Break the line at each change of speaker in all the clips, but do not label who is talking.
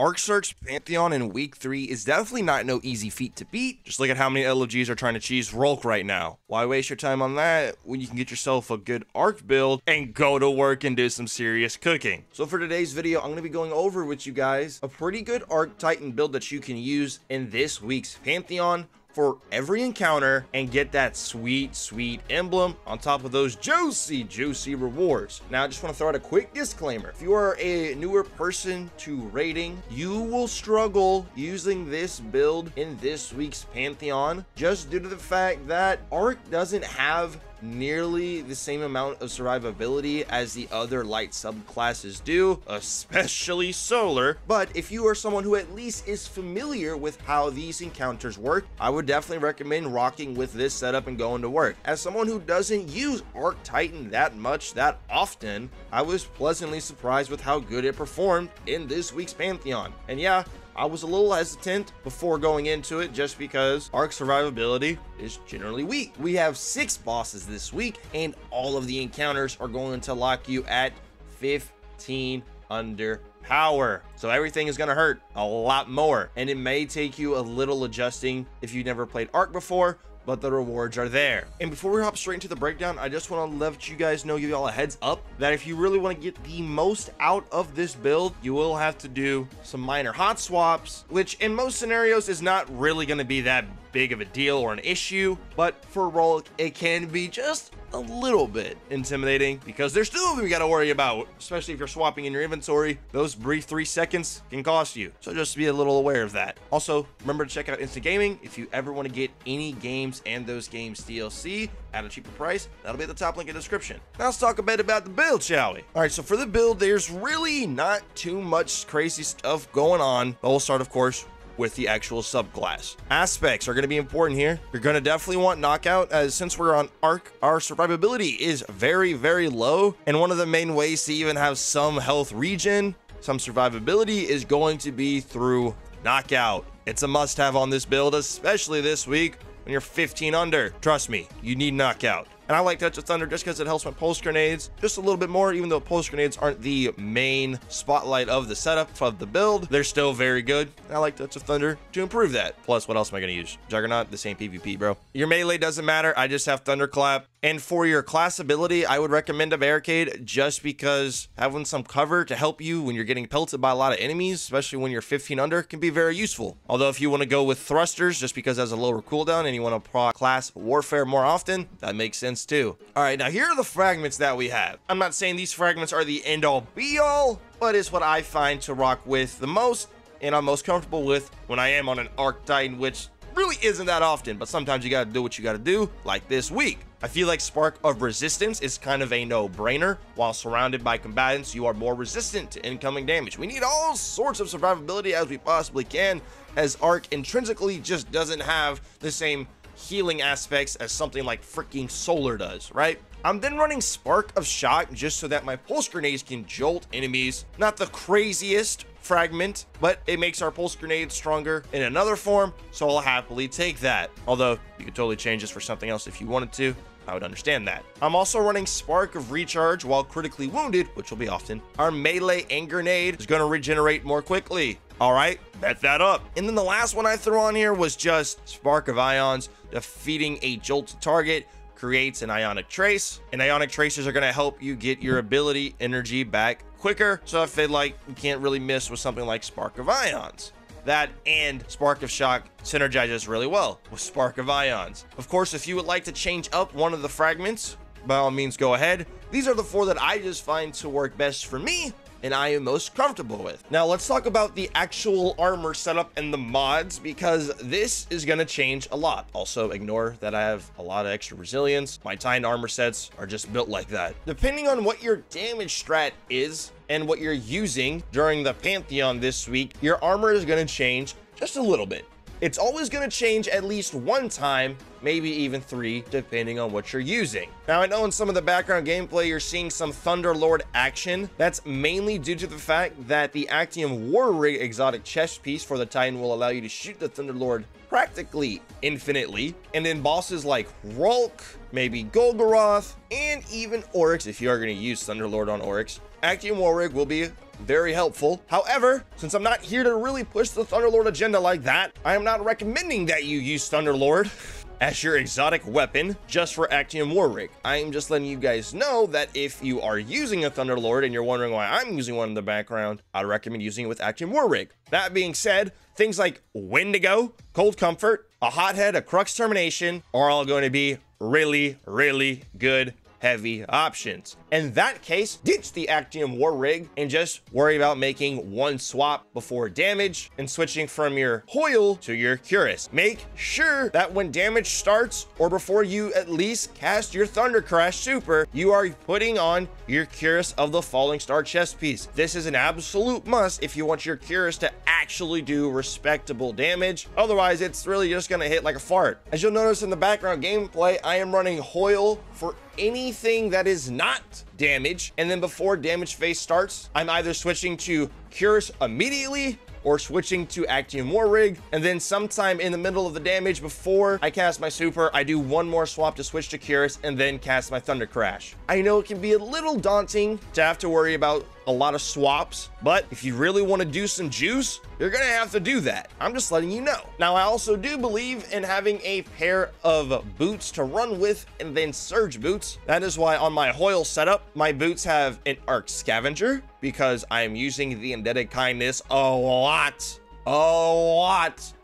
Arcserk's Pantheon in week 3 is definitely not no easy feat to beat. Just look at how many LOGs are trying to cheese rhulk right now. Why waste your time on that when you can get yourself a good Arc build and go to work and do some serious cooking? So for today's video, I'm going to be going over with you guys a pretty good Arc Titan build that you can use in this week's Pantheon for every encounter and get that sweet emblem on top of those juicy rewards. Now I just want to throw out a quick disclaimer. If you are a newer person to raiding, you will struggle using this build in this week's Pantheon just due to the fact that Arc doesn't have nearly the same amount of survivability as the other light subclasses do, especially solar. But if you are someone who at least is familiar with how these encounters work, I would definitely recommend rocking with this setup and going to work. As someone who doesn't use Arc Titan that much that often, I was pleasantly surprised with how good it performed in this week's Pantheon. And yeah, I was a little hesitant before going into it just because Arc survivability is generally weak. We have 6 bosses this week and all of the encounters are going to lock you at 15 under power. So everything is going to hurt a lot more, and it may take you a little adjusting if you've never played Arc before, but the rewards are there. And before we hop straight into the breakdown, I just want to let you guys know, give you all a heads up that if you really want to get the most out of this build, you will have to do some minor hot swaps, which in most scenarios is not really going to be that big of a deal or an issue, but for rhulk it can be just a little bit intimidating because there's 2 of them you got to worry about, especially if you're swapping in your inventory. Those brief 3 seconds can cost you, so just be a little aware of that. Also, remember to check out Instant Gaming if you ever want to get any games and those games DLC at a cheaper price. That'll be at the top link in the description. Now let's talk a bit about the build, shall we? All right, so for the build, there's really not too much crazy stuff going on, but we'll start, of course, with the actual subclass. Aspects are going to be important here. You're going to definitely want knockout, as since we're on Arc, our survivability is very low, and one of the main ways to even have some health regen, some survivability, is going to be through knockout. It's a must-have on this build, especially this week when you're 15 under. Trust me, you need knockout. And I like Touch of Thunder just because it helps my pulse grenades just a little bit more. Even though pulse grenades aren't the main spotlight of the setup of the build, they're still very good. And I like Touch of Thunder to improve that. Plus, what else am I going to use? Juggernaut, the same PvP, bro. Your melee doesn't matter. I just have Thunderclap. And for your class ability, I would recommend a barricade just because having some cover to help you when you're getting pelted by a lot of enemies, especially when you're 15 under, can be very useful. Although if you want to go with thrusters just because it has a lower cooldown and you want to proc class warfare more often, that makes sense too. All right, now here are the fragments that we have. I'm not saying these fragments are the end all be all, but it's what I find to rock with the most and I'm most comfortable with when I am on an Arc Titan, which really isn't that often, but sometimes you got to do what you got to do, like this week. I feel like Spark of Resistance is kind of a no-brainer. While surrounded by combatants, you are more resistant to incoming damage. We need all sorts of survivability as we possibly can, as Arc intrinsically just doesn't have the same healing aspects as something like freaking Solar does, right? I'm then running Spark of Shock just so that my pulse grenades can jolt enemies. Not the craziest fragment, but it makes our pulse grenades stronger in another form, so I'll happily take that. Although you could totally change this for something else if you wanted to. I would understand that. I'm also running Spark of Recharge while critically wounded, which will be often. Our melee and grenade is going to regenerate more quickly. All right, bet that up. And then the last one I threw on here was just Spark of Ions. Defeating a jolted target creates an ionic trace, and ionic traces are going to help you get your ability energy back quicker. So I feel like you can't really miss with something like Spark of Ions. That and Spark of Shock synergizes really well with Spark of Ions. Of course, if you would like to change up one of the fragments, by all means go ahead. These are the 4 that I just find to work best for me and I am most comfortable with. Now let's talk about the actual armor setup and the mods, because this is going to change a lot. Also ignore that I have a lot of extra resilience. My Titan armor sets are just built like that. Depending on what your damage strat is and what you're using during the Pantheon this week, your armor is going to change just a little bit. It's always going to change at least 1 time, maybe even 3, depending on what you're using. Now, I know in some of the background gameplay, you're seeing some Thunderlord action. That's mainly due to the fact that the Actium War Rig exotic chest piece for the Titan will allow you to shoot the Thunderlord practically infinitely. And then bosses like rhulk, maybe Golgoroth, and even Oryx, if you are going to use Thunderlord on Oryx, Actium Warrig will be very helpful. However, since I'm not here to really push the Thunderlord agenda like that, I am not recommending that you use Thunderlord as your exotic weapon just for Actium Warrig. I am just letting you guys know that if you are using a Thunderlord and you're wondering why I'm using one in the background, I'd recommend using it with Actium Warrig. That being said, things like Wendigo, Cold Comfort, a Hothead, a Crux Termination are all going to be really, really good heavy options. In that case, ditch the Actium Warrig and just worry about making one swap before damage and switching from your Hoyle to your Cuirass. Make sure that when damage starts or before you at least cast your Thunder Crash Super, you are putting on your Cuirass of the Falling Star chest piece. This is an absolute must if you want your Cuirass to actually do respectable damage. Otherwise, it's really just gonna hit like a fart. As you'll notice in the background gameplay, I am running Hoyle for anything that is not damage, and then before damage phase starts, I'm either switching to Cuirass immediately or switching to Actium Warrig, and then sometime in the middle of the damage before I cast my super, I do one more swap to switch to Cuirass and then cast my Thunder Crash. I know it can be a little daunting to have to worry about a lot of swaps, but if you really want to do some juice, you're gonna have to do that. I'm just letting you know. Now, I also do believe in having a pair of boots to run with and then surge boots. That is why on my Hoyle setup, my boots have an Arc Scavenger because I am using the Indebted Kindness a lot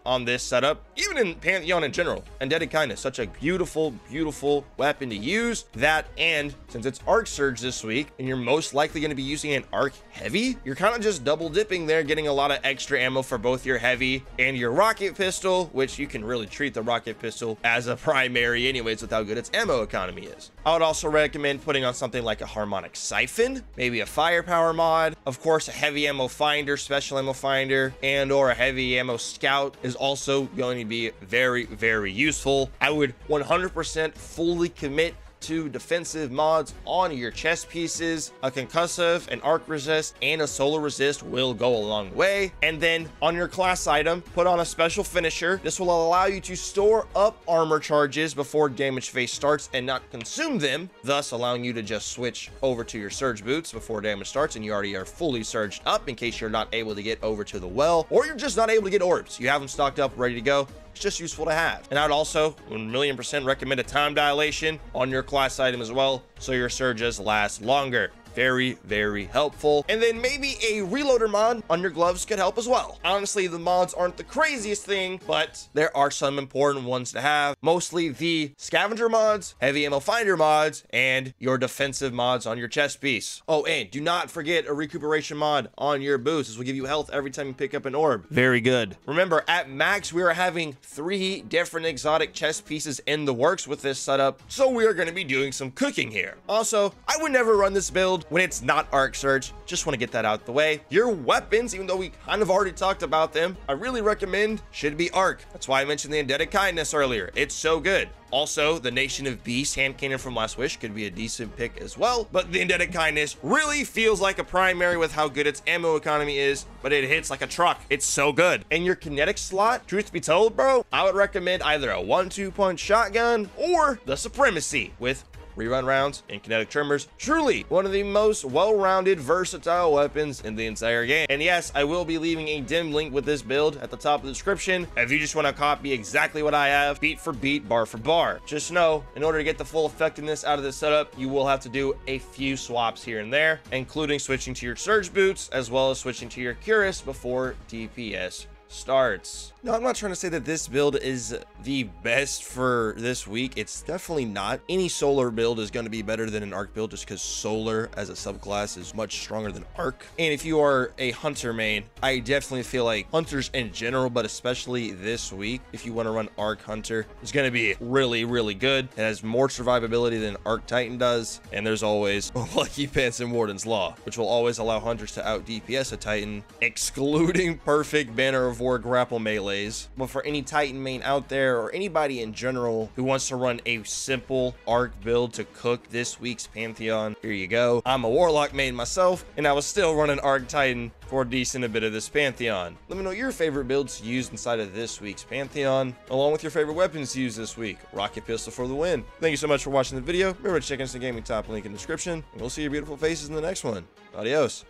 on this setup, even in Pantheon in general. Indebted Kindness, such a beautiful, beautiful weapon to use. That, and since it's Arc Surge this week, and you're most likely going to be using an Arc Heavy, you're kind of just double dipping there, getting a lot of extra ammo for both your Heavy and your Rocket Pistol, which you can really treat the Rocket Pistol as a primary anyways with how good its ammo economy is. I would also recommend putting on something like a Harmonic Siphon, maybe a Firepower mod, of course a Heavy Ammo Finder, Special Ammo Finder, and or a Heavy Ammo Scout is also going to be very, very useful. I would 100% fully commit to defensive mods on your chest pieces. A concussive, an arc resist, and a solar resist will go a long way. And then on your class item, put on a special finisher. This will allow you to store up armor charges before damage phase starts and not consume them, thus allowing you to just switch over to your surge boots before damage starts and you already are fully surged up in case you're not able to get over to the well, or you're just not able to get orbs. You have them stocked up, ready to go. It's just useful to have. And I'd also 1,000,000% recommend a time dilation on your class item as well, so your surges last longer. Very, very helpful. And then maybe a reloader mod on your gloves could help as well. Honestly, the mods aren't the craziest thing, but there are some important ones to have. Mostly the scavenger mods, heavy ammo finder mods, and your defensive mods on your chest piece. Oh, and do not forget a recuperation mod on your boots. This will give you health every time you pick up an orb. Very good. Remember, at max, we are having 3 different exotic chest pieces in the works with this setup, so we are going to be doing some cooking here. Also, I would never run this build when it's not Arc Surge. Just want to get that out the way. Your weapons, even though we kind of already talked about them, I really recommend should be Arc. That's why I mentioned the Indebted Kindness earlier. It's so good. Also, the Nation of Beasts hand cannon from Last Wish could be a decent pick as well, but the Indebted Kindness really feels like a primary with how good its ammo economy is, but it hits like a truck. It's so good. And your kinetic slot, truth be told, bro, I would recommend either a 1-2 punch shotgun or the Supremacy with rerun rounds and kinetic tremors. Truly one of the most well-rounded, versatile weapons in the entire game. And yes, I will be leaving a dim link with this build at the top of the description if you just want to copy exactly what I have, beat for beat, bar for bar. Just know, in order to get the full effectiveness out of this setup, you will have to do a few swaps here and there, including switching to your surge boots, as well as switching to your cuirass before DPS starts. No, I'm not trying to say that this build is the best for this week. It's definitely not. Any solar build is going to be better than an arc build just because solar as a subclass is much stronger than arc. And if you are a hunter main, I definitely feel like hunters in general, but especially this week, if you want to run arc hunter, is going to be really, really good. It has more survivability than arc titan does. And there's always Lucky Pants and Warden's Law, which will always allow hunters to out DPS a titan, excluding perfect Banner of carnivore grapple melees. But for any Titan main out there, or anybody in general who wants to run a simple arc build to cook this week's Pantheon, here you go. I'm a Warlock main myself, and I was still running Arc Titan for a decent bit of this Pantheon. Let me know your favorite builds used inside of this week's Pantheon, along with your favorite weapons used this week. Rocket pistol for the win. Thank you so much for watching the video. Remember to check out the gaming top link in the description, and we'll see your beautiful faces in the next one. Adios.